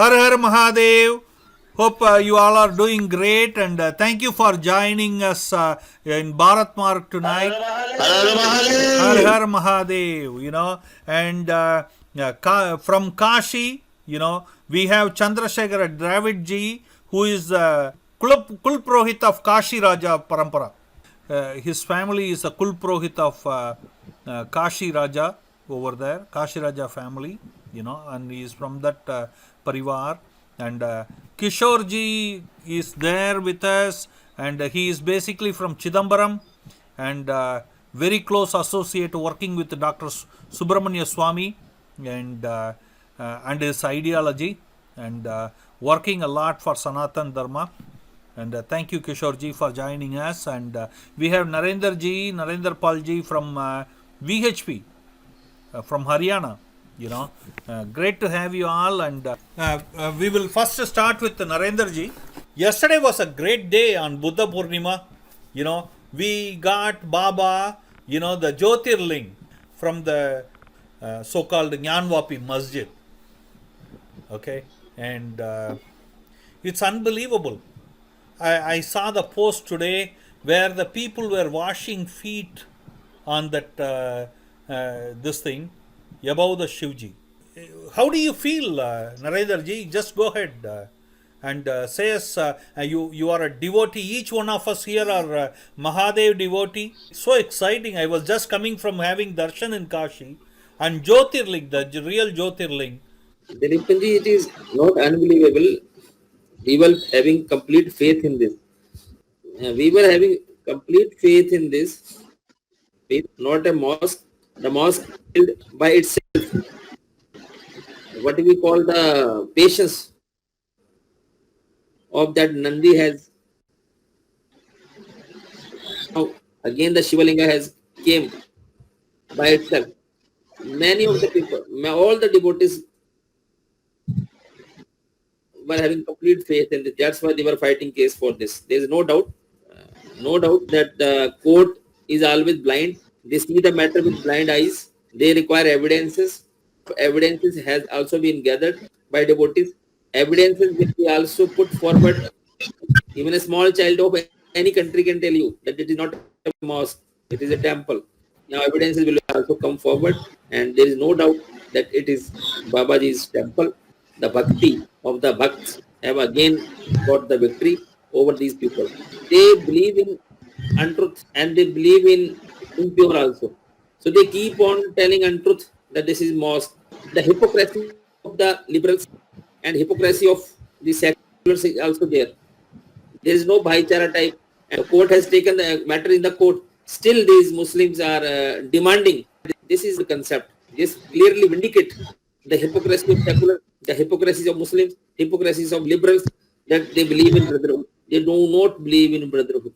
Har Har Mahadev. Hope you all are doing great, and thank you for joining us in Bharat Mark tonight. Har Har Mahadev, and from Kashi, we have Chandrasekhar Dravid ji, who is Kul Prohit of Kashi Raja Parampara. His family is a Kul Prohit of Kashi Raja over there, Kashi Raja family, and he is from that parivar. And Kishore ji is there with us, and he is basically from Chidambaram, and very close associate working with Dr. Subramania Swami and his ideology, and working a lot for Sanatan Dharma. And thank you, Kishore ji, for joining us. And we have Narendra Pal ji from VHP, from Haryana. Great to have you all. And we will first start with Narendra ji. Yesterday was a great day on Buddha Purnima. We got Baba, the Jyotirling from the so-called Jnanvapi Masjid. Okay, and it's unbelievable. I saw the post today where the people were washing feet on that this thing above the Shivji. How do you feel, Narendra ji? Just go ahead and say us. You are a devotee. Each one of us here are Mahadev devotee. So exciting! I was just coming from having darshan in Kashi, and Jyotirling, the real Jyotirling. Dilipji, it is not unbelievable. We were having complete faith in this. We were having complete faith in this. Faith, not a mosque. The mosque built by itself. What we call the patience of that Nandi has. Now again the Shivalinga has came by itself. Many of the people, all the devotees were having complete faith in this. That's why they were fighting case for this. There is no doubt that the court is always blind. They see the matter with blind eyes. They require evidences. Evidences has also been gathered by devotees. Evidences will be also put forward. Even a small child of any country can tell you that it is not a mosque, it is a temple. Now evidences will also come forward, and there is no doubt that it is Babaji's temple. The bhakti of the bhakts have again got the victory over these people. They believe in untruth and they believe in impure also. So they keep on telling untruth that this is mosque. The hypocrisy of the liberals and hypocrisy of the seculars is also there. There is no bhaichara type. And the court has taken the matter in the court. Still these Muslims are demanding. This is the concept. This clearly vindicates the hypocrisy of secular, the hypocrisy of Muslims, hypocrisies of liberals, that they believe in brotherhood. They do not believe in brotherhood.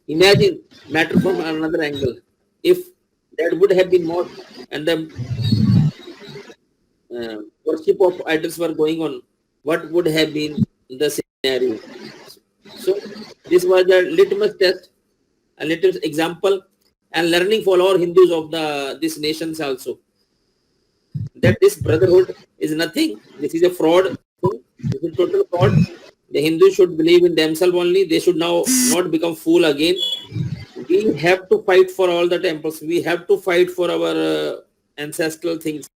Imagine matter from another angle. If that would have been more and the worship of idols were going on, what would have been the scenario? So this was a litmus test, a litmus example, and learning for all Hindus of these nations also, that this brotherhood is nothing. This is a fraud. This is total fraud. The Hindus should believe in themselves only. They should now not become fool again. We have to fight for all the temples. We have to fight for our ancestral things.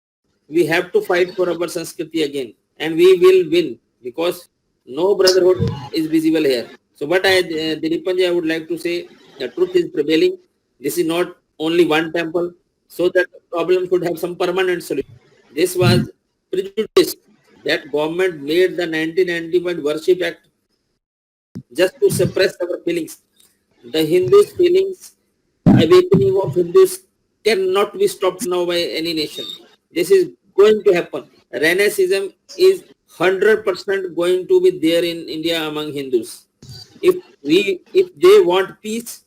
We have to fight for our Sanskriti again. And we will win, because no brotherhood is visible here. So what Dilipji, I would like to say, the truth is prevailing. This is not only one temple, so that the problem should have some permanent solution. This was prejudice that government made the 1991 Worship Act just to suppress our feelings. The Hindus' feelings, awakening of Hindus cannot be stopped now by any nation. This is going to happen. Renaissance is 100% going to be there in India among Hindus. If they want peace,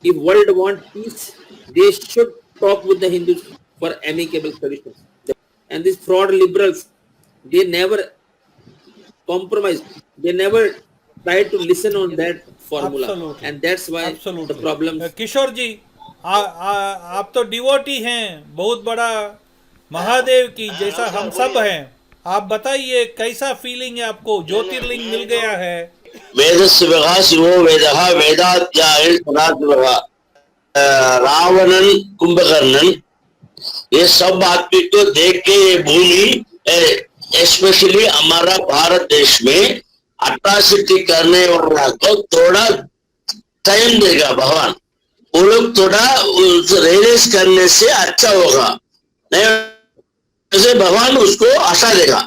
if world want peace, they should talk with the Hindus for amicable solutions. And these fraud liberals, they never compromise. They never try to listen on that formula. Absolutely. And that's why Absolutely. the problems. किशोर जी, आप तो devotee हैं, बहुत बड़ा महादेव की जैसा हम सब हैं. आप बताइए कैसा फीलिंग है आपको, ज्योतिर्लिंग मिल गया है। वेदस्य शिवो वेदः वेदाध्याय सदाशिवः रावणन कुंभकर्णन, ये सब आदमी को देख के ये भूमि स्पेशली हमारा भारत देश में अट्रॉसिटी करने वाला को थोड़ा टाइम देगा भगवान। वो लोग थोड़ा रियलाइज करने से अच्छा होगा, नहीं वैसे भगवान उसको आशा देगा।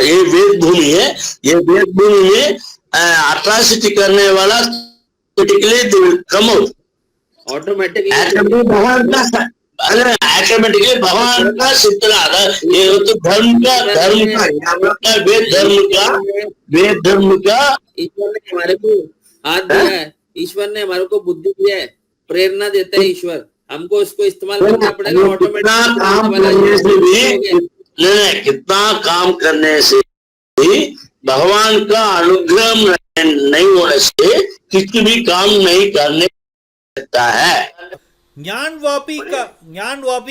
ये वेद भूमि है, ये वेद भूमि में अट्रॉसिटी करने वाला particularly कम हो ऑटोमेटिकली भगवान का सिद्धना ये तो धर्म का वेद धर्म का ईश्वर ने हमारे को हाथ दिया है, ईश्वर ने हमारे को बुद्धि दिया है, प्रेरणा देता है ईश्वर, हमको उसको इस्तेमाल करना पड़ेगा। ऑटोमेटिक कितना काम करने से भी भगवान का अनुग्रह नहीं होने से किसी भी काम नहीं करने सकता है। ज्ञानवापी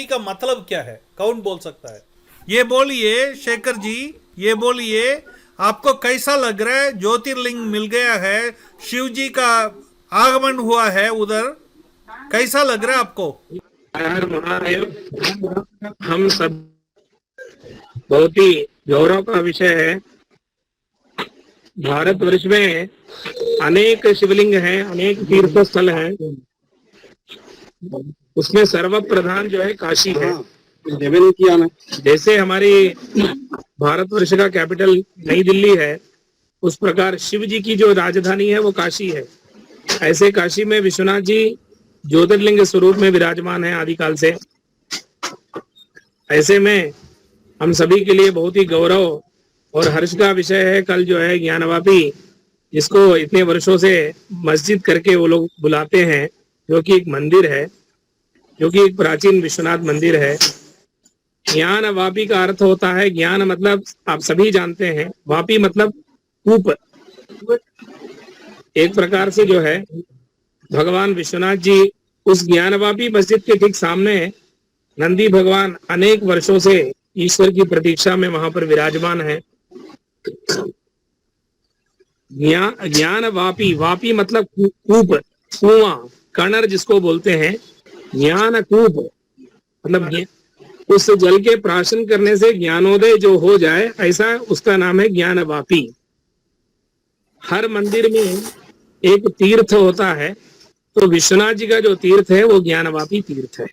का मतलब क्या है, कौन बोल सकता है? ये बोलिए शेखर जी, ये बोलिए आपको कैसा लग रहा है? ज्योतिर्लिंग मिल गया है, शिव जी का आगमन हुआ है उधर, कैसा लग रहा है आपको? हर महादेव, हम सब बहुत ही गौरव का विषय है। भारतवर्ष में अनेक शिवलिंग हैं, अनेक तीर्थ स्थल हैं, उसमें सर्वप्रधान जो है काशी है। जैसे हमारी भारतवर्ष का कैपिटल नई दिल्ली है, उस प्रकार शिव जी की जो राजधानी है वो काशी है। ऐसे काशी में विश्वनाथ जी ज्योतिर्लिंग स्वरूप में विराजमान है आदिकाल से। ऐसे में हम सभी के लिए बहुत ही गौरव और हर्ष का विषय है कल जो है ज्ञानवापी, जिसको इतने वर्षों से मस्जिद करके वो लोग बुलाते हैं, जो कि एक मंदिर है, जो कि एक प्राचीन विश्वनाथ मंदिर है। ज्ञान वापी का अर्थ होता है, ज्ञान मतलब आप सभी जानते हैं, वापी मतलब कूप। एक प्रकार से जो है भगवान विश्वनाथ जी उस ज्ञानवापी मस्जिद के ठीक सामने नंदी भगवान अनेक वर्षों से ईश्वर की प्रतीक्षा में वहां पर विराजमान है। ज्ञान वापी, वापी मतलब कूप, कुआं, कणर जिसको बोलते हैं। ज्ञान कूप मतलब उस जल के प्राशन करने से ज्ञानोदय जो हो जाए, ऐसा उसका नाम है ज्ञान वापी। हर मंदिर में एक तीर्थ होता है, तो विश्वनाथ जी का जो तीर्थ है वो ज्ञानवापी तीर्थ है।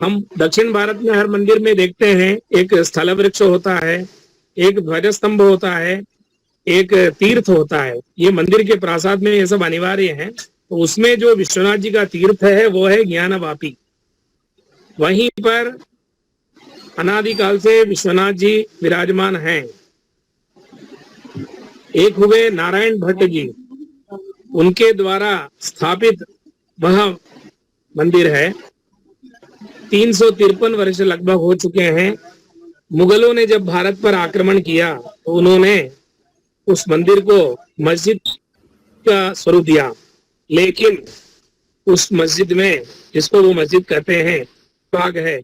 हम दक्षिण भारत में हर मंदिर में देखते हैं एक स्थल वृक्ष होता है, एक ध्वज स्तंभ होता है, एक तीर्थ होता है। ये मंदिर के प्रासाद में ये सब अनिवार्य है। तो उसमें जो विश्वनाथ जी का तीर्थ है वो है ज्ञानवापी। वहीं पर अनादिकाल से विश्वनाथ जी विराजमान हैं। एक हुए नारायण भट्ट जी, उनके द्वारा स्थापित वह मंदिर है। 353 वर्ष लगभग हो चुके हैं। मुगलों ने जब भारत पर आक्रमण किया तो उन्होंने उस मंदिर को मस्जिद का स्वरूप दिया, लेकिन उस मस्जिद में, जिसको वो मस्जिद कहते हैं, भाग है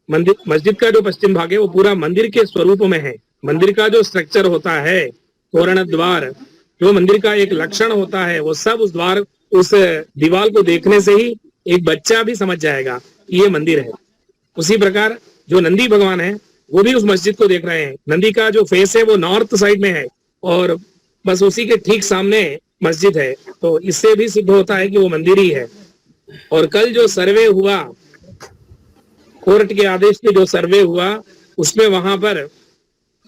मंदिर, मस्जिद का जो पश्चिम भाग है वो पूरा मंदिर के स्वरूप में है। मंदिर का जो स्ट्रक्चर होता है, तोरण द्वार, जो मंदिर का एक लक्षण होता है, वो सब उस द्वार, उस दीवार को देखने से ही एक बच्चा भी समझ जाएगा कि ये मंदिर है। उसी प्रकार जो नंदी भगवान है वो भी उस मस्जिद को देख रहे हैं। नंदी का जो फेस है वो नॉर्थ साइड में है और बस उसी के ठीक सामने मस्जिद है। तो इससे भी सिद्ध होता है कि वो मंदिर ही है। और कल जो सर्वे हुआ, कोर्ट के आदेश से जो सर्वे हुआ, उसमें वहां पर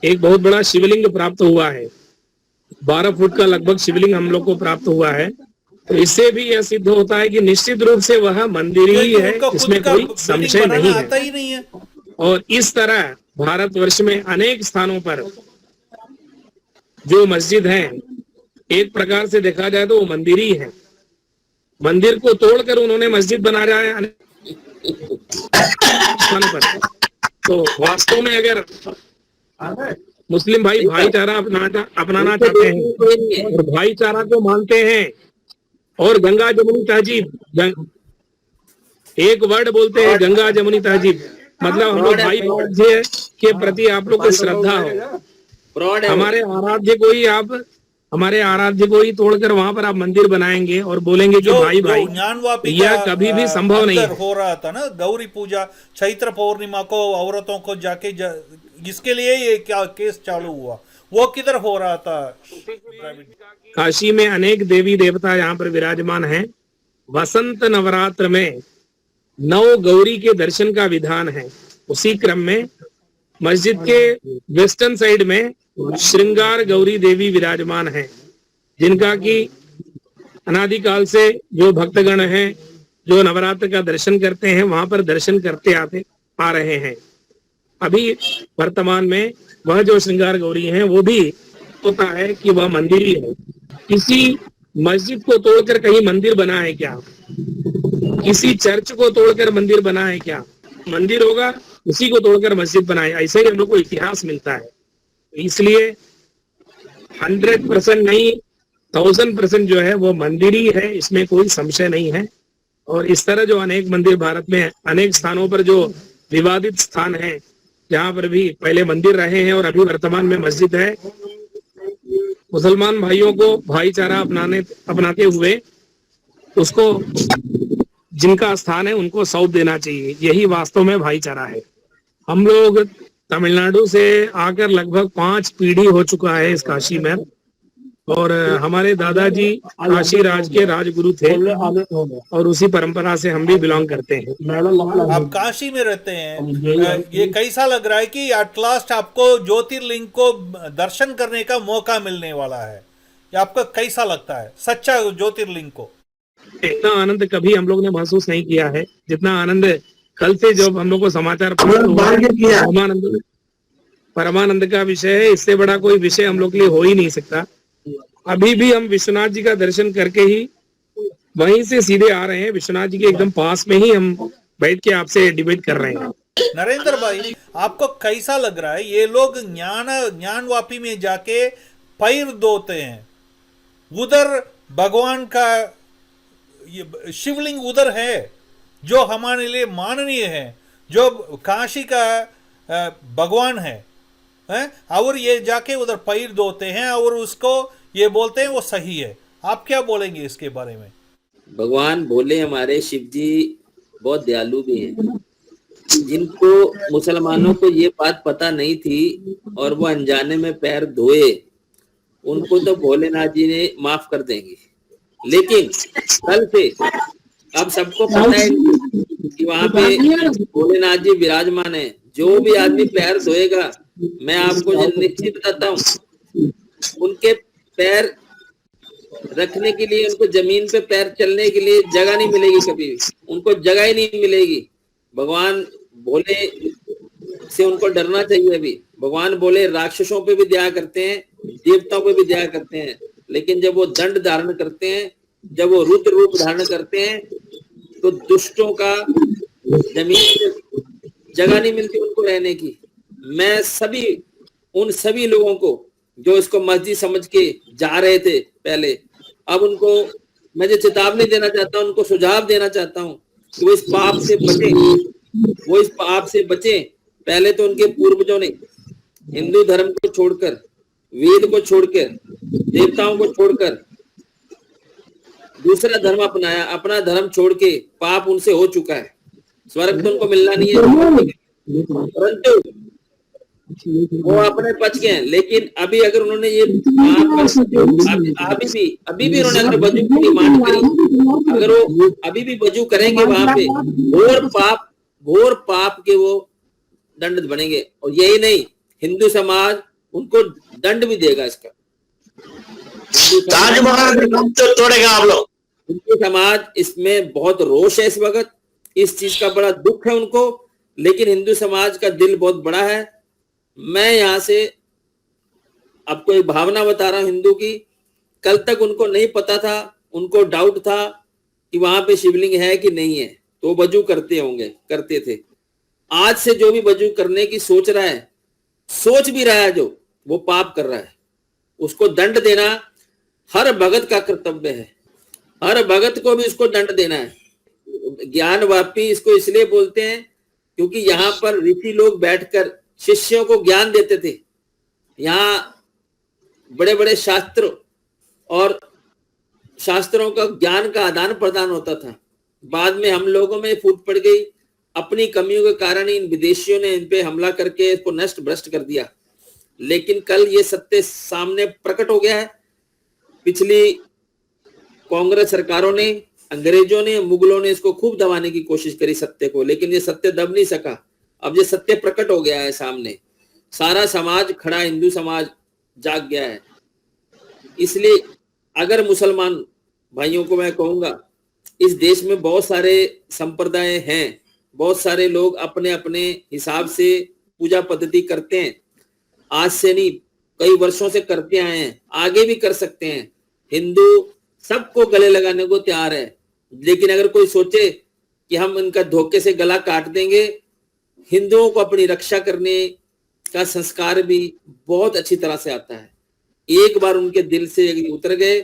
एक बहुत बड़ा शिवलिंग प्राप्त हुआ है। 12 फुट का लगभग शिवलिंग हम लोग को प्राप्त हुआ है। तो इससे भी यह सिद्ध होता है कि निश्चित रूप से वह मंदिर ही है, इसमें कोई संशय नहीं है। और इस तरह भारतवर्ष में अनेक स्थानों पर जो मस्जिद हैं, एक प्रकार से देखा जाए तो वो मंदिर ही है। मंदिर को तोड़कर उन्होंने मस्जिद बना रहा है स्थानों पर। तो वास्तव में अगर मुस्लिम भाई भाईचारा अपनाना चाहते हैं और भाईचारा को मानते हैं और गंगा जमुनी तहजीब, एक वर्ड बोलते हैं गंगा जमुनी तहजीब, मतलब हम लोग भाई के प्रति आप लोग को श्रद्धा हो, फ्रॉड है वो। हमारे आराध्य को ही तोड़कर वहां पर आप मंदिर बनाएंगे और बोलेंगे कि जो भाई जो भाई, ज्ञानवापी यह का कभी भी संभव नहीं अंदर है। हो रहा था ना, गौरी पूजा चैत्र पौर्णिमा को औरतों को जाके इसके लिए ये क्या केस चालू हुआ, वो किधर हो रहा था? काशी में अनेक देवी देवता यहाँ पर विराजमान हैं। वसंत नवरात्र में 9 गौरी के दर्शन का विधान है। उसी क्रम में मस्जिद के वेस्टर्न साइड में श्रृंगार गौरी देवी विराजमान हैं, जिनका कि अनादिकाल से जो भक्तगण हैं जो नवरात्र का दर्शन करते हैं वहां पर दर्शन करते आते आ रहे हैं। अभी वर्तमान में वह जो श्रृंगार गौरी हैं वो भी होता है कि वह मंदिर ही है। किसी मस्जिद को तोड़कर कहीं मंदिर बना है क्या? किसी चर्च को तोड़कर मंदिर बना है क्या? मंदिर होगा उसी को तोड़कर मस्जिद बनाए, ऐसे ही हम लोग को इतिहास मिलता है। इसलिए 100% नहीं 1000% जो है वो मंदिर ही है, इसमें कोई संशय नहीं है। और इस तरह जो अनेक मंदिर भारत में अनेक स्थानों पर जो विवादित स्थान है जहां पर भी पहले मंदिर रहे हैं और अभी वर्तमान में मस्जिद है, मुसलमान भाइयों को भाईचारा अपनाते हुए उसको जिनका स्थान है उनको सौंप देना चाहिए। यही वास्तव में भाईचारा है। हम लोग तमिलनाडु से आकर लगभग 5 पीढ़ी हो चुका है इस काशी में, और हमारे दादाजी काशी राज के राजगुरु थे और उसी परंपरा से हम भी बिलोंग करते हैं। आप काशी में रहते हैं, ये कैसा लग रहा है कि एट लास्ट आपको ज्योतिर्लिंग को दर्शन करने का मौका मिलने वाला है? ये आपको कैसा लगता है सच्चा ज्योतिर्लिंग को? इतना आनंद कभी हम लोग ने महसूस नहीं किया है जितना आनंद कल से जब हम लोग को समाचार परमानंद का विषय है। इससे बड़ा कोई विषय हम लोग के लिए हो ही नहीं सकता। अभी भी हम विश्वनाथ जी का दर्शन करके ही वहीं से सीधे आ रहे हैं। विश्वनाथ जी के एकदम पास में ही हम बैठ के आपसे डिबेट कर रहे हैं। नरेंद्र भाई, आपको कैसा लग रहा है ये लोग ज्ञानवापी में जाके पैर धोते हैं? उधर भगवान का शिवलिंग उधर है जो हमारे लिए माननीय है, जो काशी का भगवान है, और ये जाके उधर पैर धोते हैं और उसको ये बोलते हैं वो सही है। आप क्या बोलेंगे इसके बारे में? भगवान भोले हमारे शिव जी बहुत दयालु भी हैं। जिनको मुसलमानों को ये बात पता नहीं थी और वो अनजाने में पैर धोए, उनको तो भोलेनाथ जी ने माफ कर देंगे। लेकिन कल से अब सबको पता है कि वहां पे भोलेनाथ जी विराजमान है। जो भी आदमी पैर धोएगा, मैं आपको निश्चित बताता हूँ, उनके पैर रखने के लिए, उनको जमीन पे पैर चलने के लिए जगह नहीं मिलेगी, कभी उनको जगह ही नहीं मिलेगी। भगवान भोले से उनको डरना चाहिए। अभी भगवान भोले राक्षसों पे भी दया करते हैं, देवताओं पे भी दया करते हैं, लेकिन जब वो दंड धारण करते हैं, जब वो रुद्र रूप धारण करते हैं, तो दुष्टों का जमीन पे जगह नहीं मिलती उनको रहने की। मैं उन सभी लोगों को जो इसको मस्जिद समझ के जा रहे थे पहले, अब उनको मैं जो चेतावनी देना चाहता हूँ, उनको सुझाव देना चाहता हूँ कि वो इस पाप से बचे, वो इस पाप से बचे। पहले तो उनके पूर्वजों ने हिंदू धर्म को छोड़कर, वेद को छोड़कर, देवताओं को छोड़कर दूसरा धर्म अपनाया। अपना धर्म छोड़ के पाप उनसे हो चुका है। स्वर्ग तो उनको मिलना नहीं है, परंतु वो अपने पच गए। लेकिन अभी अगर उन्होंने ये अभी भी उन्होंने अगर वजू की डिमांड करी, अगर वो अभी भी वजू करेंगे वहां पे, घोर पाप के वो दंड बनेंगे। और यही नहीं, हिंदू समाज उनको दंड भी देगा इसका। तो तोड़ेगा आप लोग। हिंदू समाज इसमें बहुत रोष है इस वक्त, इस चीज का बड़ा दुख है उनको, लेकिन हिंदू समाज का दिल बहुत बड़ा है। मैं यहाँ से आपको एक भावना बता रहा हूं हिंदू की। कल तक उनको नहीं पता था, उनको डाउट था कि वहां पे शिवलिंग है कि नहीं है, तो वजू करते थे। आज से जो भी वजू करने की सोच रहा है, सोच भी रहा है, जो वो पाप कर रहा है, उसको दंड देना हर भगत का कर्तव्य है। हर भगत को भी उसको दंड देना है। ज्ञानवापी इसको इसलिए बोलते हैं क्योंकि यहाँ पर ऋषि लोग बैठकर शिष्यों को ज्ञान देते थे। यहाँ बड़े बड़े शास्त्र और शास्त्रों का ज्ञान का आदान प्रदान होता था। बाद में हम लोगों में फूट पड़ गई, अपनी कमियों के कारण इन विदेशियों ने इन पे हमला करके इसको नष्ट भ्रष्ट कर दिया। लेकिन कल ये सत्य सामने प्रकट हो गया है। पिछली कांग्रेस सरकारों ने, अंग्रेजों ने, मुगलों ने इसको खूब दबाने की कोशिश करी सत्य को, लेकिन ये सत्य दब नहीं सका। अब ये सत्य प्रकट हो गया है सामने, सारा समाज खड़ा, हिंदू समाज जाग गया है। इसलिए अगर मुसलमान भाइयों को मैं कहूंगा, इस देश में बहुत सारे संप्रदाय हैं, बहुत सारे लोग अपने अपने हिसाब से पूजा पद्धति करते हैं। आज से नहीं, कई वर्षों से करते आए हैं, आगे भी कर सकते हैं। हिंदू सबको गले लगाने को तैयार है, लेकिन अगर कोई सोचे कि हम इनका धोखे से गला काट देंगे, हिंदुओं को अपनी रक्षा करने का संस्कार भी बहुत अच्छी तरह से आता है। एक बार उनके दिल से उतर गए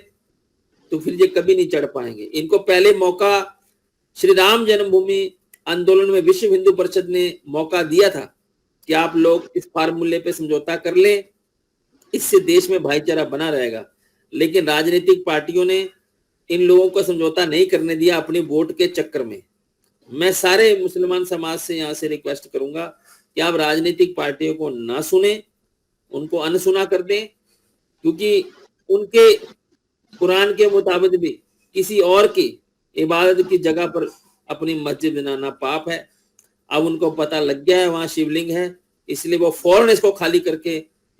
तो फिर ये कभी नहीं चढ़ पाएंगे। इनको पहले मौका श्री राम जन्मभूमि आंदोलन में विश्व हिंदू परिषद ने मौका दिया था कि आप लोग इस फार्मूले पे समझौता कर लें, इससे देश में भाईचारा बना रहेगा। लेकिन राजनीतिक पार्टियों ने इन लोगों को समझौता नहीं करने दिया अपनी वोट के चक्कर में। मैं सारे मुसलमान समाज से यहाँ से रिक्वेस्ट करूंगा कि आप राजनीतिक पार्टियों को ना सुने, उनको अनसुना कर दें, क्योंकि उनके कुरान के मुताबिक भी किसी और की इबादत की जगह पर अपनी मस्जिद बनाना पाप है। अब उनको पता लग गया है वहां शिवलिंग है, इसलिए वो फौरन इसको खाली करके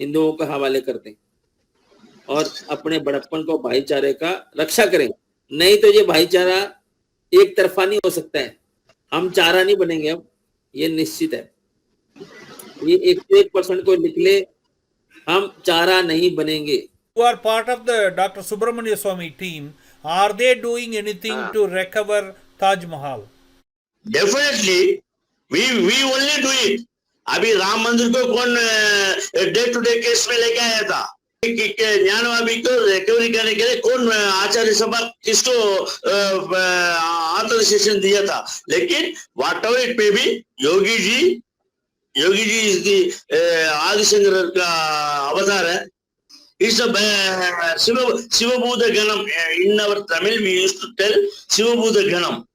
हिंदुओं के हवाले कर दें और अपने बड़प्पन को, भाईचारे का रक्षा करें। नहीं तो ये भाईचारा एक तरफा नहीं हो सकता है, हम चारा नहीं बनेंगे। अब ये निश्चित है, ये 101% को लिख ले, हम चारा नहीं बनेंगे। You are part of the Dr. Subramania Swamy team. Are they doing anything to recover Taj Mahal? Definitely, we only do it. अभी राम मंदिर को कौन डे टू डे केस में लेके आया था? ज्ञानवापी को रिकवरी करने के लिए कौन आचार्य सभा किसको ऑथराइजेशन दिया था? लेकिन whatever it may be, Yogi ji is the Adishankar का अवतार है। It's a Shiva Buddha Ganam. In our Tamil, we used to tell Shiva Buddha Ganam.